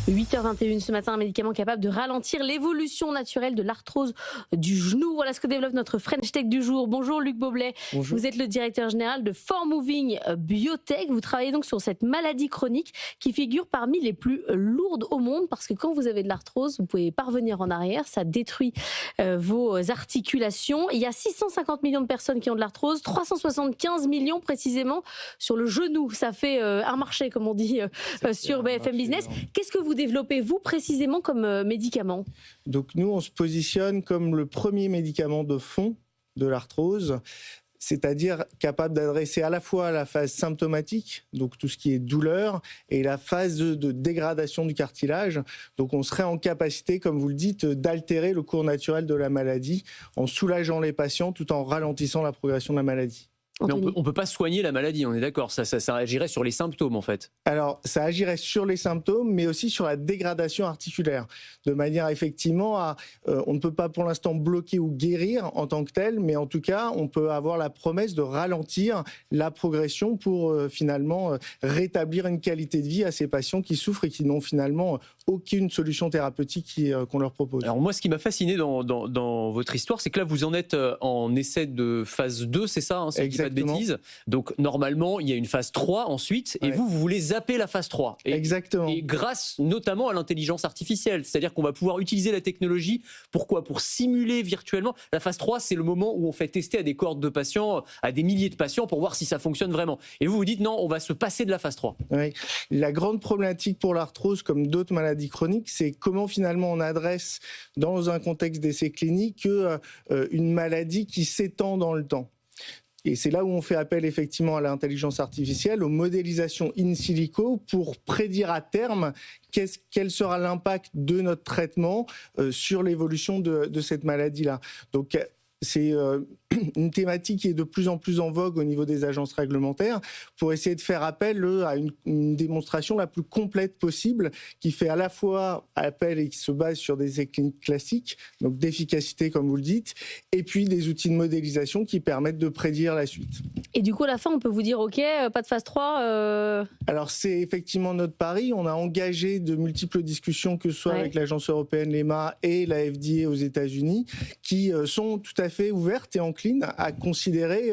8h21 ce matin, un médicament capable de ralentir l'évolution naturelle de l'arthrose du genou. Voilà ce que développe notre French Tech du jour. Bonjour Luc Boblet. Bonjour. Vous êtes le directeur général de ForMoving Biotech. Vous travaillez donc sur cette maladie chronique qui figure parmi les plus lourdes au monde parce que quand vous avez de l'arthrose, vous pouvez pas revenir en arrière. Ça détruit vos articulations. Il y a 650 millions de personnes qui ont de l'arthrose, 375 millions précisément sur le genou. Ça fait un marché, comme on dit sur BFM Business. Qu'est-ce que vous développez, vous, précisément comme médicament ? Donc nous, on se positionne comme le premier médicament de fond de l'arthrose, c'est-à-dire capable d'adresser à la fois la phase symptomatique, donc tout ce qui est douleur, et la phase de dégradation du cartilage. Donc on serait en capacité, comme vous le dites, d'altérer le cours naturel de la maladie en soulageant les patients tout en ralentissant la progression de la maladie. Mais on peut pas soigner la maladie, on est d'accord, ça agirait sur les symptômes en fait. Alors, ça agirait sur les symptômes, mais aussi sur la dégradation articulaire, de manière effectivement à... on ne peut pas pour l'instant bloquer ou guérir en tant que tel, mais en tout cas, on peut avoir la promesse de ralentir la progression pour finalement rétablir une qualité de vie à ces patients qui souffrent et qui n'ont finalement aucune solution thérapeutique qu'on leur propose. Alors moi, ce qui m'a fasciné dans votre histoire, c'est que là, vous en êtes en essai de phase 2, c'est ça, si je dis pas de bêtises. Donc normalement, il y a une phase 3 ensuite, et vous voulez zapper la phase 3. Exactement. Et grâce notamment à l'intelligence artificielle, c'est-à-dire qu'on va pouvoir utiliser la technologie, pourquoi ? Pour simuler virtuellement. La phase 3, c'est le moment où on fait tester à des cohortes de patients, à des milliers de patients, pour voir si ça fonctionne vraiment. Et vous dites non, on va se passer de la phase 3. Oui. La grande problématique pour l'arthrose, comme d'autres maladies chroniques, c'est comment finalement on adresse dans un contexte d'essai clinique une maladie qui s'étend dans le temps. Et c'est là où on fait appel effectivement à l'intelligence artificielle, aux modélisations in silico pour prédire à terme quel sera l'impact de notre traitement sur l'évolution de cette maladie-là. Donc c'est une thématique qui est de plus en plus en vogue au niveau des agences réglementaires pour essayer de faire appel à une démonstration la plus complète possible qui fait à la fois appel et qui se base sur des essais cliniques classiques, donc d'efficacité comme vous le dites, et puis des outils de modélisation qui permettent de prédire la suite. Et du coup, à la fin, on peut vous dire, OK, pas de phase 3 Alors, c'est effectivement notre pari. On a engagé de multiples discussions, que ce soit avec l'Agence européenne, l'EMA, et la FDA aux États-Unis, qui sont tout à fait ouvertes et enclines à considérer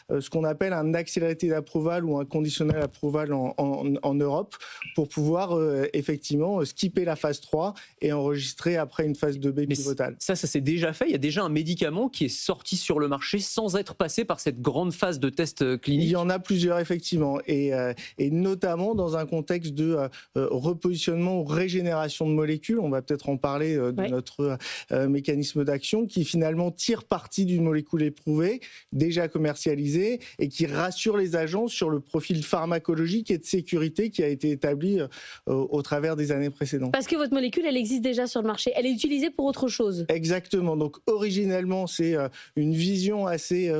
ce qu'on appelle un accelerated approval ou un conditionnel approval en Europe pour pouvoir effectivement skipper la phase 3 et enregistrer après une phase 2B pivotale. Ça s'est déjà fait. Il y a déjà un médicament qui est sorti sur le marché sans être passé par cette grande phase de test clinique. Il y en a plusieurs effectivement et notamment dans un contexte de repositionnement ou régénération de molécules. On va peut-être en parler de notre mécanisme d'action qui finalement tire parti d'une molécule éprouvée, déjà commercialisée et qui rassure les agences sur le profil pharmacologique et de sécurité qui a été établi au travers des années précédentes. Parce que votre molécule, elle existe déjà sur le marché. Elle est utilisée pour autre chose. Exactement. Donc originellement, c'est une vision assez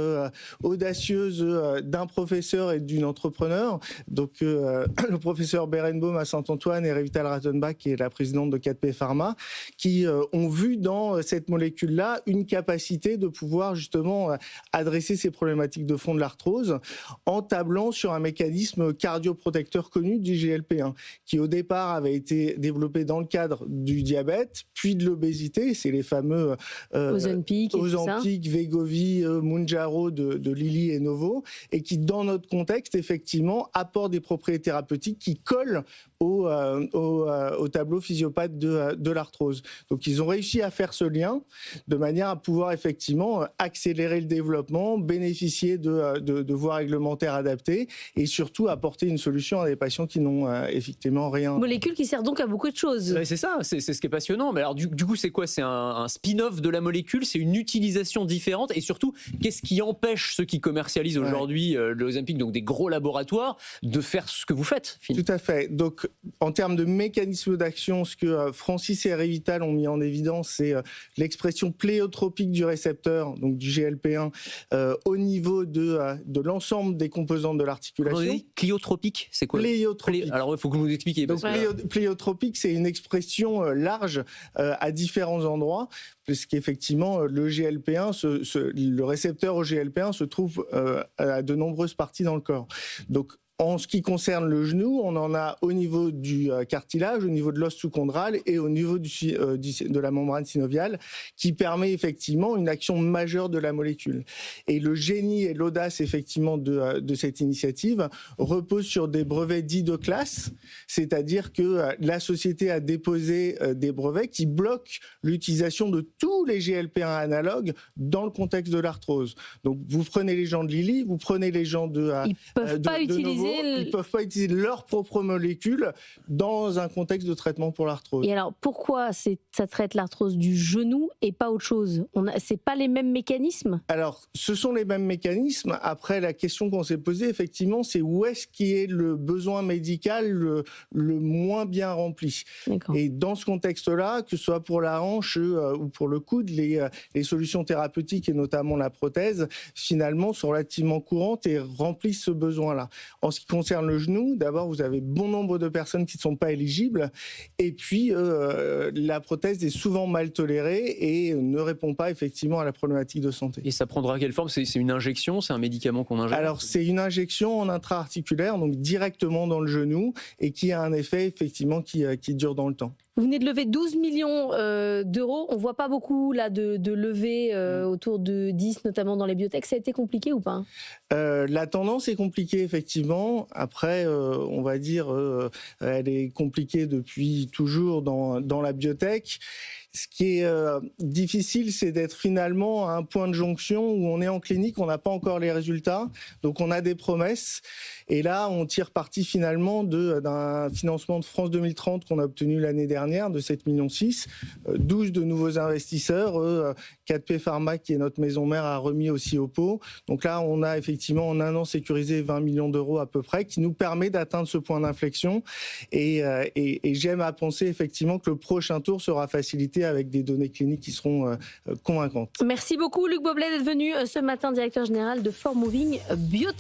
audacieuse d'un professeur et d'une entrepreneur. Donc le professeur Berenbaum à Saint-Antoine et Revital Rattenbach, qui est la présidente de 4P Pharma, qui ont vu dans cette molécule-là une capacité de pouvoir justement adresser ces problématiques de fond de l'arthrose en tablant sur un mécanisme cardioprotecteur connu du GLP-1, qui au départ avait été développé dans le cadre du diabète, puis de l'obésité. C'est les fameux Ozempic, Wegovy, Mounjaro de Lilly et Novo, et qui dans notre contexte effectivement apportent des propriétés thérapeutiques qui collent au tableau physiopathe de l'arthrose. Donc ils ont réussi à faire ce lien de manière à pouvoir effectivement accélérer le développement, bénéficier de voies réglementaires adaptées et surtout apporter une solution à des patients qui n'ont effectivement rien. Molécule qui sert donc à beaucoup de choses. C'est ça, c'est ce qui est passionnant. Mais alors du coup, c'est quoi ? C'est un spin-off de la molécule, c'est une utilisation différente et surtout, qu'est-ce qui empêche ceux qui commercialisent aujourd'hui le Ozempic, donc des gros laboratoires, de faire ce que vous faites finalement ? Tout à fait. Donc en termes de mécanisme d'action, ce que Francis et Revital ont mis en évidence, c'est l'expression pléiotropique du récepteur, donc du GLP-1, au niveau de l'ensemble des composantes de l'articulation. Vous avez dit cliotropique, c'est quoi ? Pléiotropique. Alors il faut que vous nous expliquiez. Donc pléiotropique, c'est une expression large à différents endroits, puisqu'effectivement le GLP-1, le récepteur au GLP-1 se trouve à de nombreuses parties dans le corps. Donc En ce qui concerne le genou, on en a au niveau du cartilage, au niveau de l'os sous-chondral et au niveau de la membrane synoviale, qui permet effectivement une action majeure de la molécule. Et le génie et l'audace effectivement de cette initiative repose sur des brevets dits de classe, c'est-à-dire que la société a déposé des brevets qui bloquent l'utilisation de tous les GLP-1 analogues dans le contexte de l'arthrose. Donc vous prenez les gens de Lilly, vous prenez les gens de ils peuvent pas utiliser ils peuvent pas utiliser leur propre molécule dans un contexte de traitement pour l'arthrose. Et alors pourquoi ça traite l'arthrose du genou et pas autre chose? C'est pas les mêmes mécanismes? Alors ce sont les mêmes mécanismes. Après, la question qu'on s'est posée effectivement, c'est où est-ce qui est le besoin médical le moins bien rempli. Et dans ce contexte-là, que ce soit pour la hanche ou pour le coude, les solutions thérapeutiques et notamment la prothèse, finalement, sont relativement courantes et remplissent ce besoin-là. En ce qui concerne le genou, d'abord, vous avez bon nombre de personnes qui ne sont pas éligibles. Et puis, la prothèse est souvent mal tolérée et ne répond pas effectivement à la problématique de santé. Et ça prendra quelle forme? C'est une injection? C'est un médicament qu'on injecte? Alors, c'est une injection en intra-articulaire, donc directement dans le genou, et qui a un effet effectivement qui dure dans le temps. Vous venez de lever 12 millions d'euros. On ne voit pas beaucoup là, de levées autour de 10, notamment dans les biotech. Ça a été compliqué ou pas? La tendance est compliquée, effectivement. Après, on va dire, elle est compliquée depuis toujours dans la biotech. Ce qui est difficile, c'est d'être finalement à un point de jonction où on est en clinique, on n'a pas encore les résultats, donc on a des promesses. Et là, on tire parti finalement d'un financement de France 2030 qu'on a obtenu l'année dernière de 7,6 millions, 12 de nouveaux investisseurs, 4P Pharma, qui est notre maison mère, a remis aussi au pot. Donc là, on a effectivement en un an sécurisé 20 millions d'euros à peu près, qui nous permet d'atteindre ce point d'inflexion. Et j'aime à penser effectivement que le prochain tour sera facilité avec des données cliniques qui seront convaincantes. Merci beaucoup Luc Boblet d'être venu ce matin, directeur général de 4Moving Biotech.